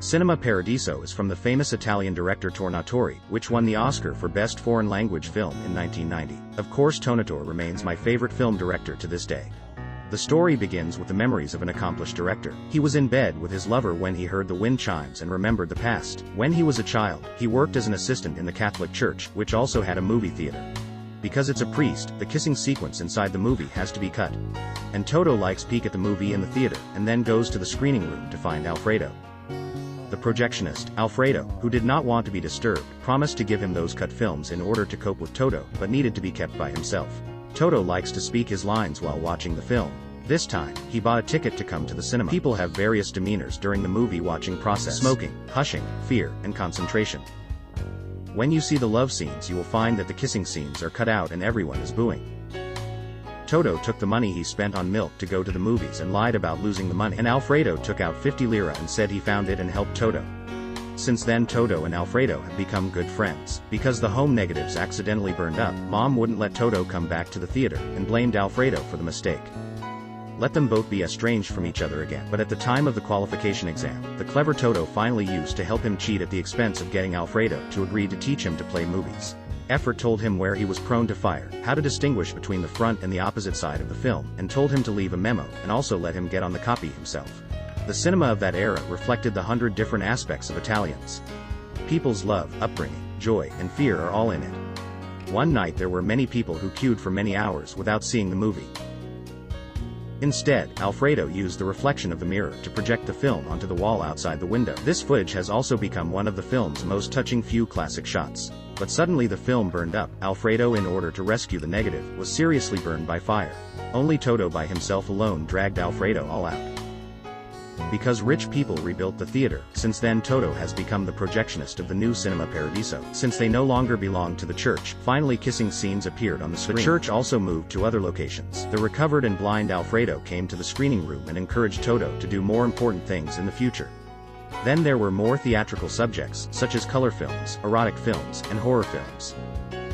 Cinema Paradiso is from the famous Italian director Tornatore, which won the Oscar for Best Foreign Language Film in 1990. Of course, Tornatore remains my favorite film director to this day. The story begins with the memories of an accomplished director. He was in bed with his lover when he heard the wind chimes and remembered the past. When he was a child, he worked as an assistant in the Catholic Church, which also had a movie theater. Because it's a priest, the kissing sequence inside the movie has to be cut. And Toto likes peek at the movie in the theater, and then goes to the screening room to find Alfredo. The projectionist, Alfredo, who did not want to be disturbed, promised to give him those cut films in order to cope with Toto, but needed to be kept by himself. Toto likes to speak his lines while watching the film. This time, he bought a ticket to come to the cinema. People have various demeanors during the movie watching process: smoking, hushing, fear, and concentration. When you see the love scenes, you will find that the kissing scenes are cut out and everyone is booing. Toto took the money he spent on milk to go to the movies and lied about losing the money, and Alfredo took out 50 lira and said he found it and helped Toto. Since then, Toto and Alfredo have become good friends. Because the home negatives accidentally burned up, Mom wouldn't let Toto come back to the theater, and blamed Alfredo for the mistake. Let them both be estranged from each other again. But at the time of the qualification exam, the clever Toto finally used to help him cheat at the expense of getting Alfredo to agree to teach him to play movies. Effort told him where he was prone to fire, how to distinguish between the front and the opposite side of the film, and told him to leave a memo, and also let him get on the copy himself. The cinema of that era reflected the 100 different aspects of Italians. People's love, upbringing, joy, and fear are all in it. One night there were many people who queued for many hours without seeing the movie. Instead, Alfredo used the reflection of the mirror to project the film onto the wall outside the window. This footage has also become one of the film's most touching few classic shots. But suddenly the film burned up. Alfredo, in order to rescue the negative, was seriously burned by fire. Only Toto by himself alone dragged Alfredo all out. Because rich people rebuilt the theater, since then Toto has become the projectionist of the new Cinema Paradiso. Since they no longer belong to the church, finally kissing scenes appeared on the screen. The church also moved to other locations. The recovered and blind Alfredo came to the screening room and encouraged Toto to do more important things in the future. Then there were more theatrical subjects, such as color films, erotic films, and horror films.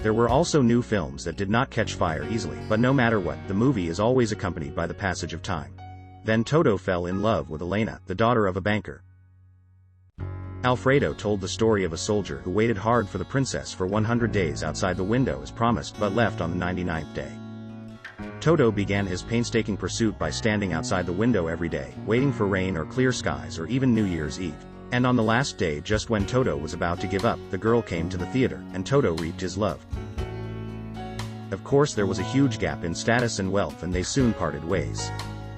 There were also new films that did not catch fire easily, but no matter what, the movie is always accompanied by the passage of time. Then Toto fell in love with Elena, the daughter of a banker. Alfredo told the story of a soldier who waited hard for the princess for 100 days outside the window as promised, but left on the 99th day. Toto began his painstaking pursuit by standing outside the window every day, waiting for rain or clear skies or even New Year's Eve. And on the last day, just when Toto was about to give up, the girl came to the theater, and Toto reaped his love. Of course, there was a huge gap in status and wealth, and they soon parted ways.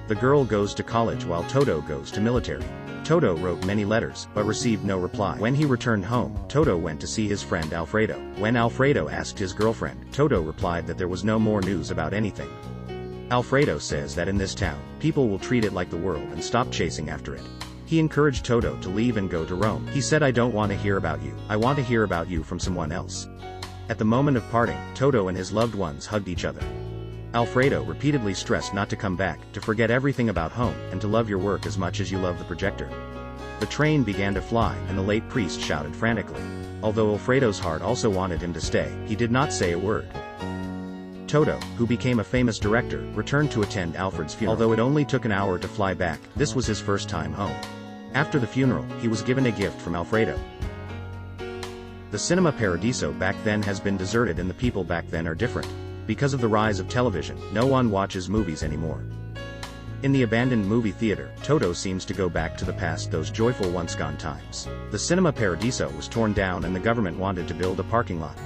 The girl goes to college while Toto goes to military. Toto wrote many letters, but received no reply. When he returned home, Toto went to see his friend Alfredo. When Alfredo asked his girlfriend, Toto replied that there was no more news about anything. Alfredo says that in this town, people will treat it like the world and stop chasing after it. He encouraged Toto to leave and go to Rome. He said, "I don't want to hear about you, I want to hear about you from someone else." At the moment of parting, Toto and his loved ones hugged each other. Alfredo repeatedly stressed not to come back, to forget everything about home, and to love your work as much as you love the projector. The train began to fly, and the late priest shouted frantically. Although Alfredo's heart also wanted him to stay, he did not say a word. Toto, who became a famous director, returned to attend Alfred's funeral. Although it only took an hour to fly back, this was his first time home. After the funeral, he was given a gift from Alfredo. The Cinema Paradiso back then has been deserted, and the people back then are different. Because of the rise of television, no one watches movies anymore. In the abandoned movie theater, Toto seems to go back to the past, those joyful once-gone times. The Cinema Paradiso was torn down and the government wanted to build a parking lot.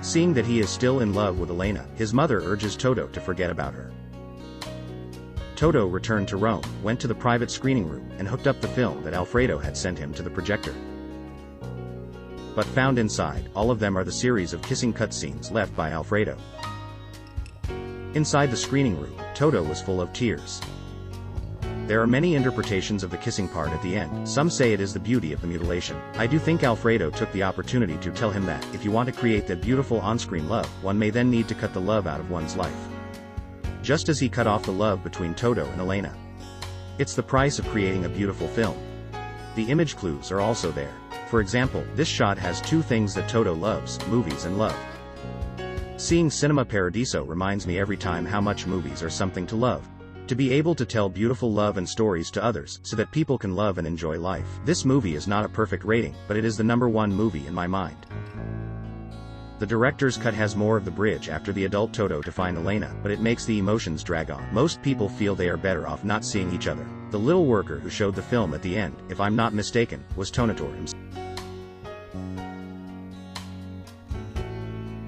Seeing that he is still in love with Elena, his mother urges Toto to forget about her. Toto returned to Rome, went to the private screening room, and hooked up the film that Alfredo had sent him to the projector. But found inside, all of them are the series of kissing cutscenes left by Alfredo. Inside the screening room, Toto was full of tears. There are many interpretations of the kissing part at the end. Some say it is the beauty of the mutilation. I do think Alfredo took the opportunity to tell him that, if you want to create that beautiful on-screen love, one may then need to cut the love out of one's life. Just as he cut off the love between Toto and Elena. It's the price of creating a beautiful film. The image clues are also there. For example, this shot has two things that Toto loves: movies and love. Seeing Cinema Paradiso reminds me every time how much movies are something to love. To be able to tell beautiful love and stories to others so that people can love and enjoy life. This movie is not a perfect rating, but it is the #1 movie in my mind. The director's cut has more of the bridge after the adult Toto to find Elena, but it makes the emotions drag on. Most people feel they are better off not seeing each other. The little worker who showed the film at the end, if I'm not mistaken, was Tonatore himself.